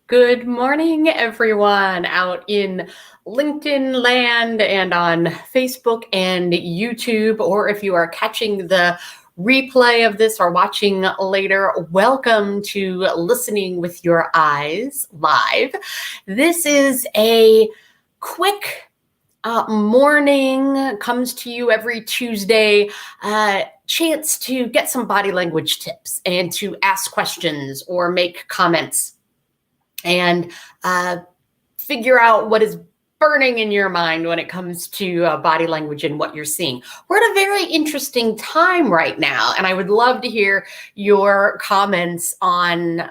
Good morning, everyone out in LinkedIn land and on Facebook and YouTube, or if you are catching the replay of this or watching later, welcome to Listening with Your Eyes Live. This is a quick morning, comes to you every Tuesday, chance to get some body language tips and to ask questions or make comments and figure out what is burning in your mind when it comes to body language and what you're seeing. We're at a very interesting time right now, and I would love to hear your comments on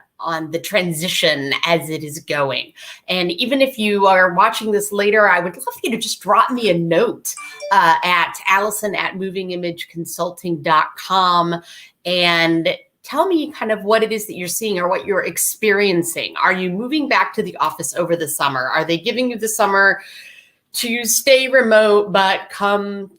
the transition as it is going. And even if you are watching this later, I would love you to just drop me a note at allison@movingimageconsulting.com and tell me kind of what it is that you're seeing or what you're experiencing. Are you moving back to the office over the summer? Are they giving you the summer to stay remote, but come,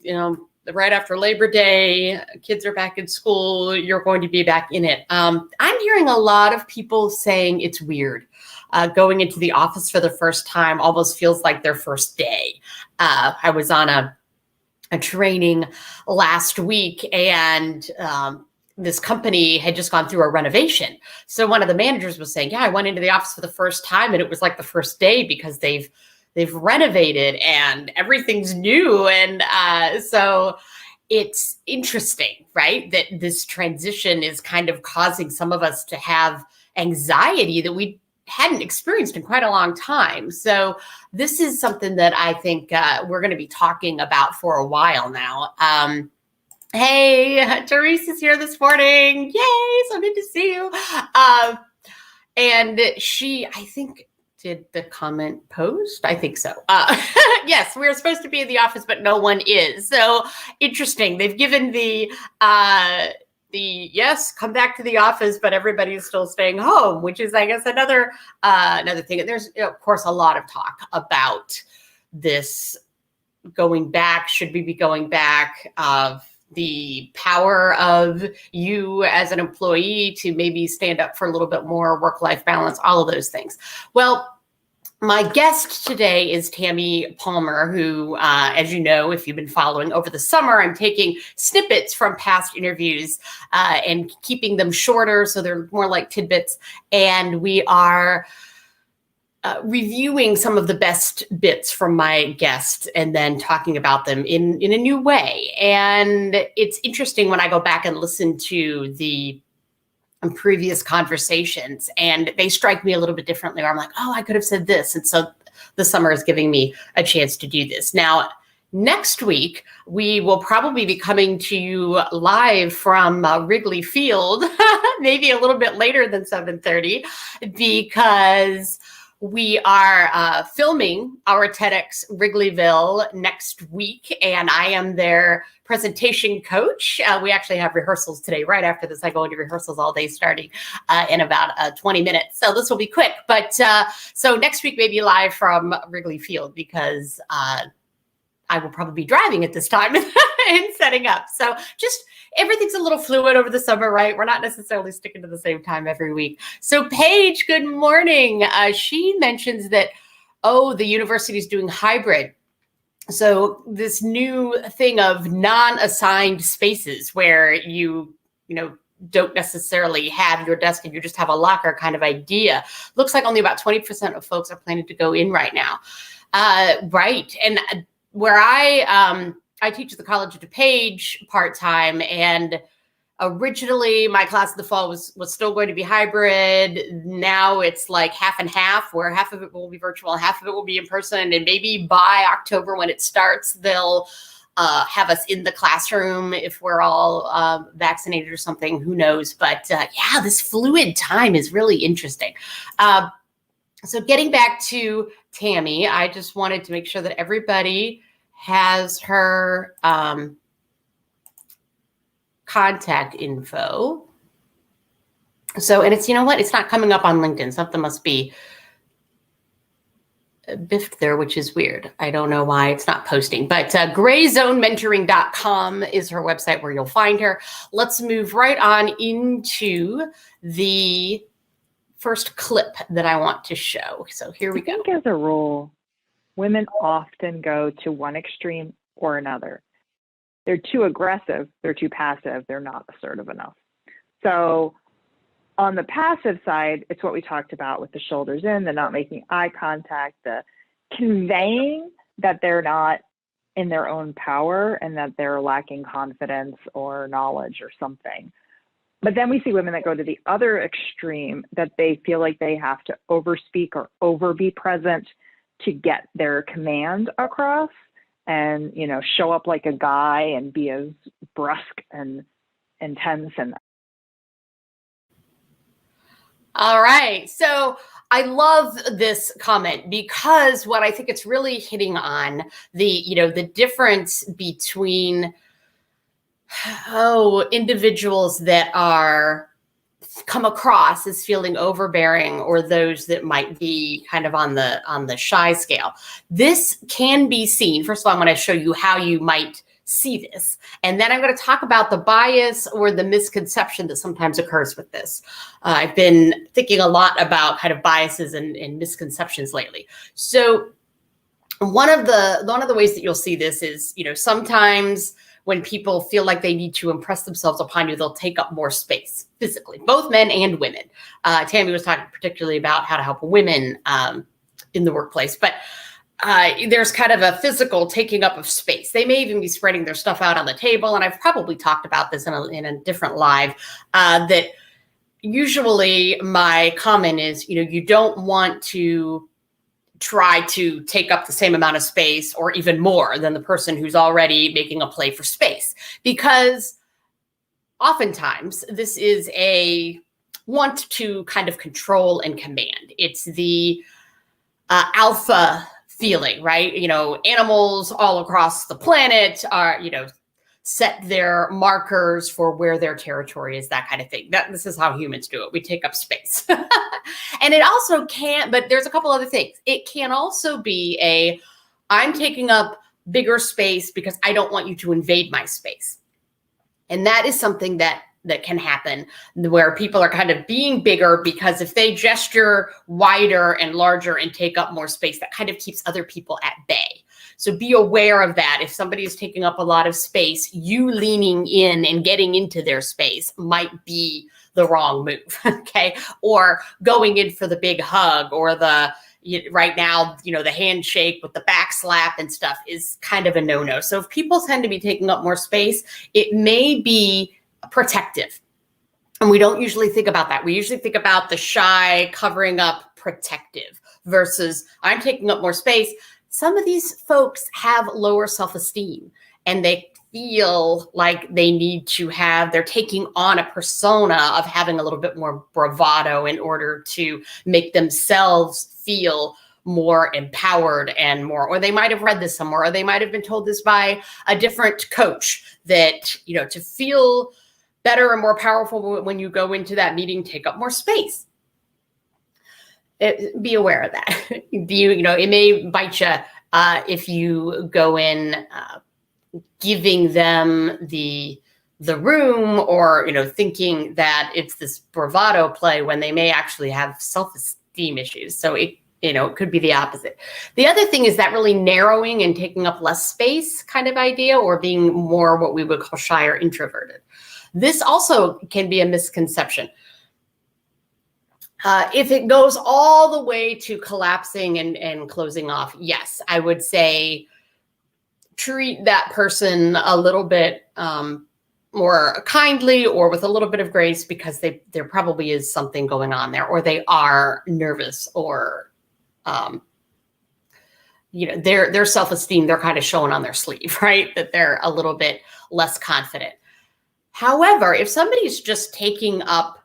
right after Labor Day, kids are back in school, you're going to be back in it? I'm hearing a lot of people saying it's weird. Going into the office for the first time almost feels like their first day. I was on a training last week, and this company had just gone through a renovation. So one of the managers was saying, yeah, I went into the office for the first time and it was like the first day because they've renovated and everything's new. And so it's interesting, right? That this transition is kind of causing some of us to have anxiety that we hadn't experienced in quite a long time. So this is something that I think we're going to be talking about for a while now. Hey, Therese is here this morning. Yay, so good to see you. And she, I think, did the comment post? I think so. Yes, we're supposed to be in the office, but no one is. So interesting. They've given the yes, come back to the office, but everybody's still staying home, which is, I guess, another thing. And there's, of course, a lot of talk about this going back. Should we be going back? The power of you as an employee to maybe stand up for a little bit more work-life balance, all of those things. Well, my guest today is Tami Palmer, who, as you know, if you've been following over the summer, I'm taking snippets from past interviews and keeping them shorter so they're more like tidbits. And we are reviewing some of the best bits from my guests and then talking about them in a new way. And it's interesting when I go back and listen to the previous conversations and they strike me a little bit differently, or I'm like, oh, I could have said this. And so the summer is giving me a chance to do this. Now, next week, we will probably be coming to you live from Wrigley Field, maybe a little bit later than 7:30, because we are filming our TEDx Wrigleyville next week, and I am their presentation coach. We actually have rehearsals today. Right after this, I go into rehearsals all day starting in about 20 minutes. So this will be quick. But so next week, maybe live from Wrigley Field, because I will probably be driving at this time and setting up. So just everything's a little fluid over the summer, right? We're not necessarily sticking to the same time every week. So Paige, good morning. She mentions that, the university is doing hybrid. So this new thing of non-assigned spaces where you don't necessarily have your desk and you just have a locker kind of idea. Looks like only about 20% of folks are planning to go in right now. Right. And where I teach at the College of DuPage part-time, and originally my class in the fall was still going to be hybrid. Now it's like half and half, where half of it will be virtual, half of it will be in person. And maybe by October when it starts, they'll have us in the classroom if we're all vaccinated or something, who knows. But yeah, this fluid time is really interesting. So getting back to Tami, I just wanted to make sure that everybody has her contact info. So, and it's, it's not coming up on LinkedIn. Something must be biffed there, which is weird. I don't know why it's not posting, but greyzonementoring.com is her website where you'll find her. Let's move right on into the first clip that I want to show. So here we go. I think as a rule, women often go to one extreme or another. They're too aggressive, they're too passive, they're not assertive enough. So on the passive side, it's what we talked about with the shoulders in, the not making eye contact, the conveying that they're not in their own power and that they're lacking confidence or knowledge or something. But then we see women that go to the other extreme, that they feel like they have to overspeak or over be present to get their command across and, you know, show up like a guy and be as brusque and intense. And all right. So I love this comment because what I think it's really hitting on the difference between individuals that are come across as feeling overbearing or those that might be kind of on the shy scale. This can be seen. First of all, I'm going to show you how you might see this. And then I'm going to talk about the bias or the misconception that sometimes occurs with this. I've been thinking a lot about kind of biases and misconceptions lately. So one of the ways that you'll see this is, sometimes when people feel like they need to impress themselves upon you, they'll take up more space physically, both men and women. Tami was talking particularly about how to help women in the workplace, but there's kind of a physical taking up of space. They may even be spreading their stuff out on the table. And I've probably talked about this in a different live, that usually my comment is, you don't want to try to take up the same amount of space or even more than the person who's already making a play for space. Because oftentimes this is a want to kind of control and command. It's the alpha feeling, right? Animals all across the planet are, set their markers for where their territory is, that kind of thing. This is how humans do it. We take up space. And it also can, but there's a couple other things. It can also be I'm taking up bigger space because I don't want you to invade my space. And that is something that can happen, where people are kind of being bigger because if they gesture wider and larger and take up more space, that kind of keeps other people at bay. So be aware of that. If somebody is taking up a lot of space, you leaning in and getting into their space might be the wrong move, okay? Or going in for the big hug or right now, the handshake with the back slap and stuff is kind of a no-no. So if people tend to be taking up more space, it may be protective. And we don't usually think about that. We usually think about the shy covering up protective versus I'm taking up more space. Some of these folks have lower self-esteem and they feel like they're taking on a persona of having a little bit more bravado in order to make themselves feel more empowered and more, or they might have read this somewhere, or they might have been told this by a different coach that, to feel better and more powerful when you go into that meeting, take up more space. Be aware of that. It may bite you if you go in giving them the room or, thinking that it's this bravado play when they may actually have self-esteem issues. So it could be the opposite. The other thing is that really narrowing and taking up less space kind of idea, or being more what we would call shy or introverted. This also can be a misconception. If it goes all the way to collapsing and closing off, yes, I would say treat that person a little bit more kindly or with a little bit of grace, because there probably is something going on there, or they are nervous, or their self-esteem, they're kind of showing on their sleeve, right? That they're a little bit less confident. However, if somebody's just taking up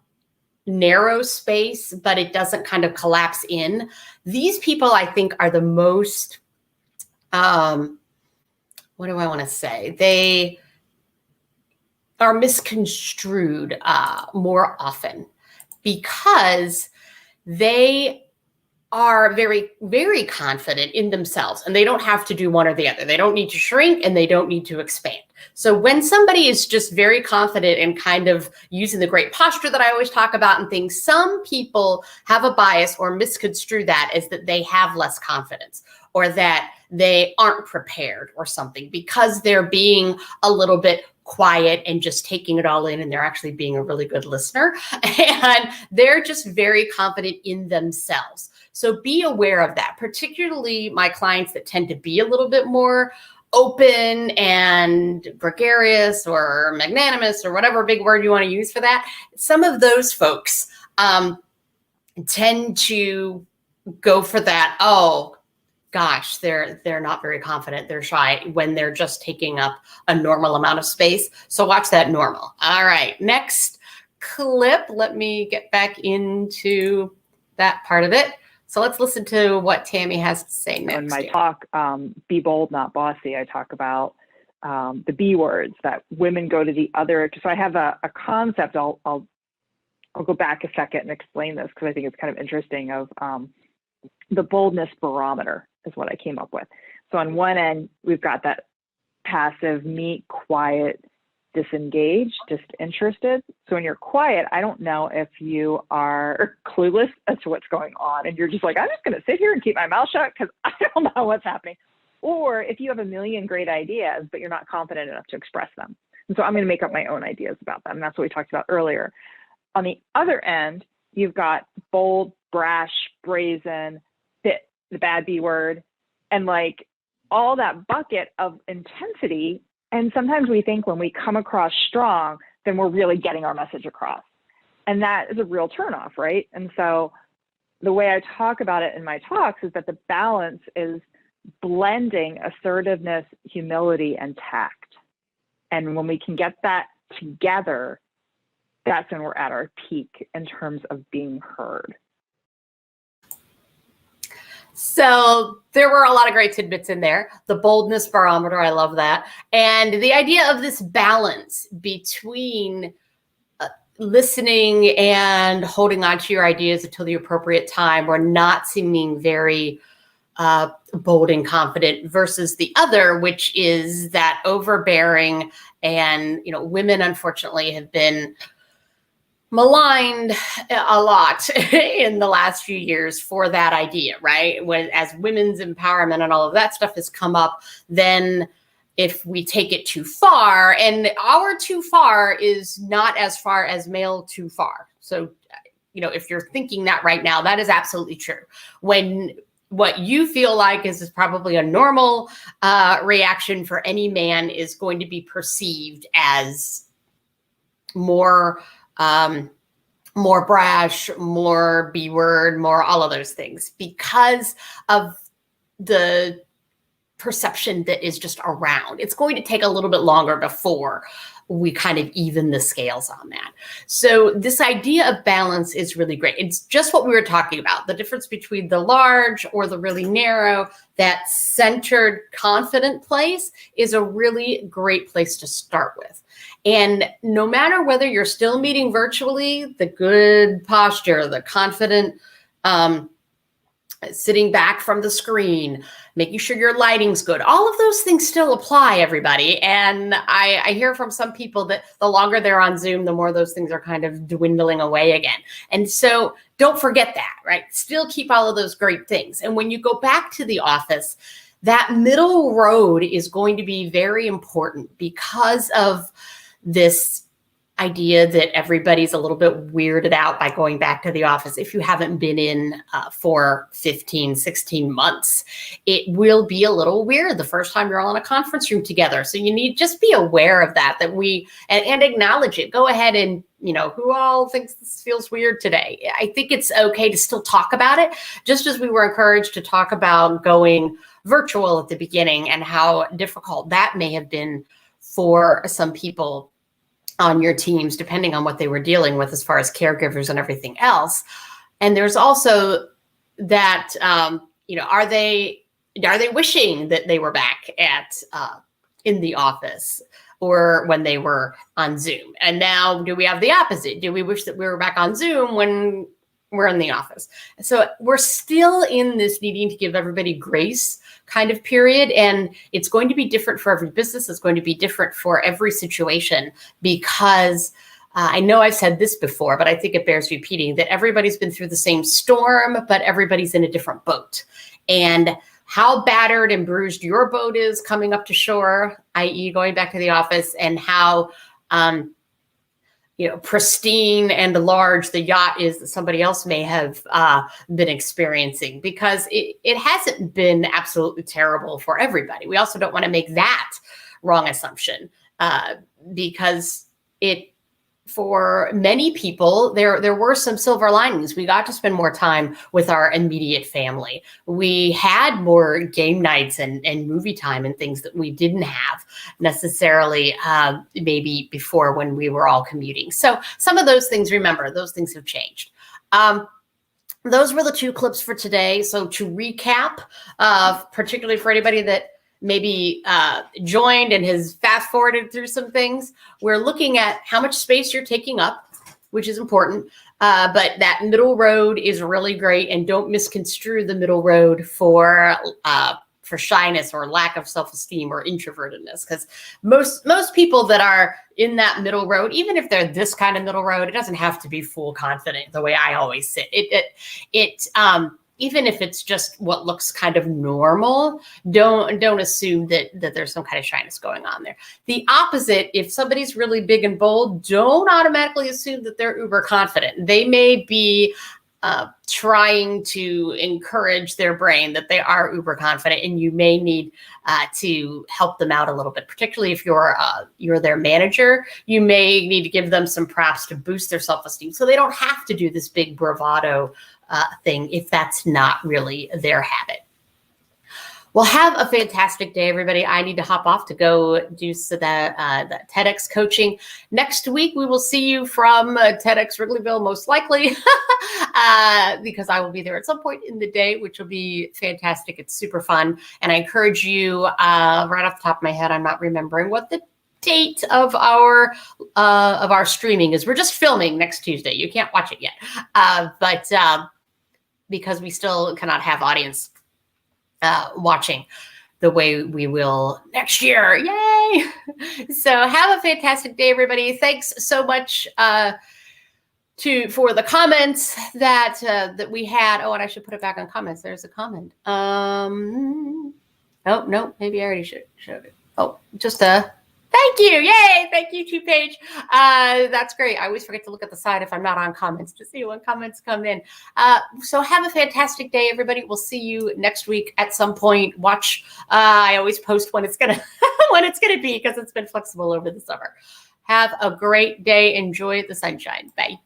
narrow space, but it doesn't kind of collapse in, these people, I think, are the most, what do I want to say? They are misconstrued more often because they are very, very confident in themselves, and they don't have to do one or the other. They don't need to shrink and they don't need to expand. So when somebody is just very confident and kind of using the great posture that I always talk about and things, some people have a bias or misconstrue that as that they have less confidence or that they aren't prepared or something because they're being a little bit quiet and just taking it all in, and they're actually being a really good listener, and they're just very confident in themselves. So be aware of that, particularly my clients that tend to be a little bit more open and gregarious or magnanimous or whatever big word you want to use for that. Some of those folks tend to go for that, oh gosh, they're not very confident, they're shy, when they're just taking up a normal amount of space. So watch that normal. All right, next clip. Let me get back into that part of it. So let's listen to what Tami has to say next. In my talk, Be Bold, Not Bossy, I talk about the B words, that women go to the other. So I have a concept. I'll go back a second and explain this because I think it's kind of interesting. Of the boldness barometer is what I came up with. So on one end, we've got that passive, meek, quiet, disengaged, disinterested. So when you're quiet, I don't know if you are clueless as to what's going on and you're just like, I'm just going to sit here and keep my mouth shut because I don't know what's happening. Or if you have a million great ideas, but you're not confident enough to express them. And so I'm going to make up my own ideas about them. And that's what we talked about earlier. On the other end, you've got bold, brash, brazen, the bad B word, and like all that bucket of intensity. And sometimes we think when we come across strong, then we're really getting our message across. And that is a real turnoff, right? And so the way I talk about it in my talks is that the balance is blending assertiveness, humility, and tact. And when we can get that together, that's when we're at our peak in terms of being heard. So there were a lot of great tidbits in there. The boldness barometer, I love that. And the idea of this balance between listening and holding on to your ideas until the appropriate time, or not seeming very bold and confident, versus the other, which is that overbearing. And, you know, women unfortunately have been maligned a lot in the last few years for that idea, right? When, as women's empowerment and all of that stuff has come up, then if we take it too far, and our too far is not as far as male too far. So, you know, if you're thinking that right now, that is absolutely true. When what you feel like is probably a normal reaction for any man is going to be perceived as more brash, more B word, more all of those things, because of the perception that is just around. It's going to take a little bit longer before we kind of even the scales on that. So this idea of balance is really great. It's just what we were talking about, the difference between the large or the really narrow. That centered, confident place is a really great place to start with. And no matter whether you're still meeting virtually, the good posture, the confident sitting back from the screen, making sure your lighting's good, all of those things still apply, everybody. And I hear from some people that the longer they're on Zoom, the more those things are kind of dwindling away again. And so don't forget that, right? Still keep all of those great things. And when you go back to the office, that middle road is going to be very important because of this idea that everybody's a little bit weirded out by going back to the office. If you haven't been in for 15, 16 months, it will be a little weird the first time you're all in a conference room together. So you need just be aware of that, and acknowledge it. Go ahead and, you know, who all thinks this feels weird today? I think it's okay to still talk about it, just as we were encouraged to talk about going virtual at the beginning and how difficult that may have been for some people on your teams, depending on what they were dealing with as far as caregivers and everything else. And there's also that, you know, are they wishing that they were back at in the office or when they were on Zoom? And now do we have the opposite? Do we wish that we were back on Zoom when we're in the office. So we're still in this needing to give everybody grace kind of period. And it's going to be different for every business. It's going to be different for every situation because I know I've said this before, but I think it bears repeating that everybody's been through the same storm, but everybody's in a different boat. And how battered and bruised your boat is coming up to shore, i.e. going back to the office, and how pristine and large the yacht is that somebody else may have been experiencing, because it hasn't been absolutely terrible for everybody. We also don't want to make that wrong assumption because for many people, there were some silver linings. We got to spend more time with our immediate family. We had more game nights and movie time and things that we didn't have necessarily maybe before when we were all commuting. So some of those things, remember, those things have changed. Those were the 2 clips for today. So to recap, particularly for anybody that maybe joined and has fast forwarded through some things, we're looking at how much space you're taking up, which is important. But that middle road is really great, and don't misconstrue the middle road for shyness or lack of self-esteem or introvertedness, because most people that are in that middle road, even if they're this kind of middle road, it doesn't have to be full confident the way I always sit. Even if it's just what looks kind of normal, don't assume that there's some kind of shyness going on there. The opposite, if somebody's really big and bold, don't automatically assume that they're uber confident. They may be trying to encourage their brain that they are uber confident, and you may need to help them out a little bit, particularly if you're their manager. You may need to give them some props to boost their self-esteem so they don't have to do this big bravado thing if that's not really their habit. Well, have a fantastic day, everybody. I need to hop off to go do the TEDx coaching. Next week, we will see you from TEDx Wrigleyville, most likely, because I will be there at some point in the day, which will be fantastic. It's super fun. And I encourage you, right off the top of my head, I'm not remembering what the date of our streaming is. We're just filming next Tuesday. You can't watch it yet, but because we still cannot have audience watching the way we will next year. Yay! So have a fantastic day, everybody. Thanks so much for the comments that we had. Oh, and I should put it back on comments. There's a comment. Oh, no, maybe I already showed it. Oh, just thank you. Yay. Thank you, 2Page. That's great. I always forget to look at the side if I'm not on comments to see when comments come in. So have a fantastic day, everybody. We'll see you next week at some point. Watch. I always post when it's going to be, because it's been flexible over the summer. Have a great day. Enjoy the sunshine. Bye.